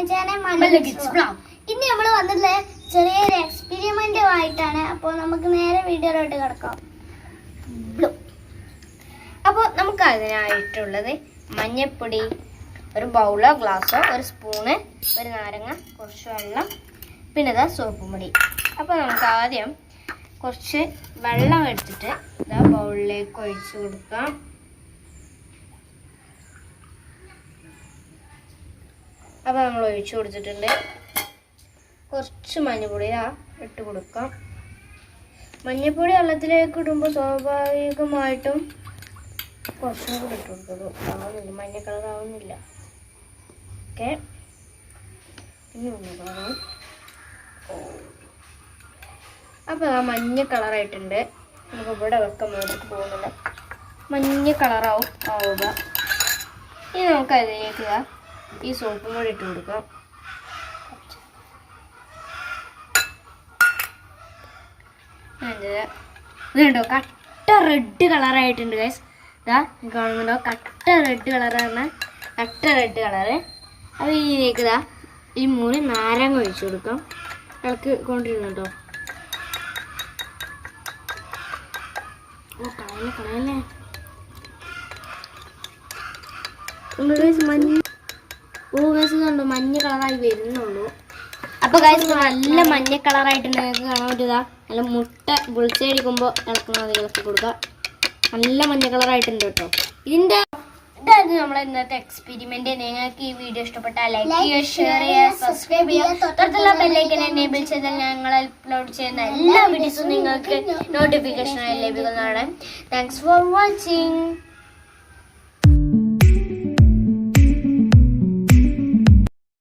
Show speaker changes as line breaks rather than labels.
My channel ഇന്ന് നമ്മൾ വന്നിട്ടുള്ള ചെറിയൊരു എക്സ്പെരിമെന്റ് ആയിട്ടാണ്. അപ്പോൾ നമുക്ക് നേരെ വീഡിയോയിലോട്ട് കിടക്കാം.
അപ്പോൾ നമുക്ക് അതിനായിട്ടുള്ളത് മഞ്ഞൾപ്പൊടി, ഒരു ബൗളോ ഗ്ലാസ്സോ, ഒരു സ്പൂണ്, ഒരു നാരങ്ങ, കുറച്ച് വെള്ളം, പിന്നെ ഇതാ സോപ്പും പൊടി. അപ്പോൾ നമുക്ക് ആദ്യം കുറച്ച് വെള്ളം എടുത്തിട്ട് ഇതാ ബൗളിലേക്ക് ഒഴിച്ചു കൊടുക്കാം. അപ്പോൾ നമ്മൾ ഒഴിച്ചു കൊടുത്തിട്ടുണ്ട്. കുറച്ച് മഞ്ഞൾപ്പൊടി ഇട്ട് കൊടുക്കാം. മഞ്ഞൾപ്പൊടി വെള്ളത്തിലേക്ക് ഇടുമ്പോൾ സ്വാഭാവികമായിട്ടും കുറച്ചും കൂടി ഇട്ട് കൊടുക്കുള്ളൂ. ആവുന്നില്ല, മഞ്ഞ കളർ ആവുന്നില്ല. ഓക്കെ, പിന്നെ മഞ്ഞ കളറാവും. അപ്പോൾ ആ മഞ്ഞ കളറായിട്ടുണ്ട്. നമുക്ക് ഇവിടെ വെക്കാൻ വേണ്ടിയിട്ട് പോകുന്നില്ല, മഞ്ഞ കളറാവും ആവുക. ഇനി നമുക്ക് അതിലേക്ക് ഈ സോപ്പും കൂടി ഇട്ട് കൊടുക്കാം. ഇതുണ്ടോ, കട്ട റെഡ് കളറായിട്ടുണ്ട് ഗൈസ്. ഇതാ കാണുന്നുണ്ടോ, കട്ട റെഡ് കളറാണ്, കട്ട റെഡ് കളറ്. അപ്പോൾ ഇതിലേക്ക് ഈ മുറി നാരങ്ങ ഒഴിച്ചു കൊടുക്കാം. ഇളക്ക് കൊണ്ടിരുന്നുണ്ടോ, കളയല്ലേ കണ്ടോ, മഞ്ഞ കളറായി വരുന്നുള്ളൂ. അപ്പോൾ ഗൈസ് നല്ല മഞ്ഞ കളറായിട്ടുണ്ട്. നിങ്ങൾക്ക് കാണാൻ പറ്റുക, നല്ല മുട്ട പൊളിച്ചടിക്കുമ്പോൾ ഇളക്കുന്നത് ഇളക്കി കൊടുക്കുക. നല്ല മഞ്ഞ കളറായിട്ടുണ്ട് കേട്ടോ. ഇതായിരുന്നു നമ്മളെ ഇന്നത്തെ എക്സ്പെരിമെന്റ്. നിങ്ങൾക്ക് ഈ വീഡിയോ ഇഷ്ടപ്പെട്ടാൽ ലൈക്ക് ചെയ്യുക, ഷെയർ ചെയ്യുക, സബ്സ്ക്രൈബ് ചെയ്യുക. തൊട്ടുള്ള ബെല്ലൈക്കൻ എനേബിൾ ചെയ്താൽ ഞങ്ങൾ അപ്ലോഡ് ചെയ്യുന്ന എല്ലാ വീഡിയോസും നിങ്ങൾക്ക് നോട്ടിഫിക്കേഷനായി ലഭിക്കുന്നതാണ്. Thanks for watching.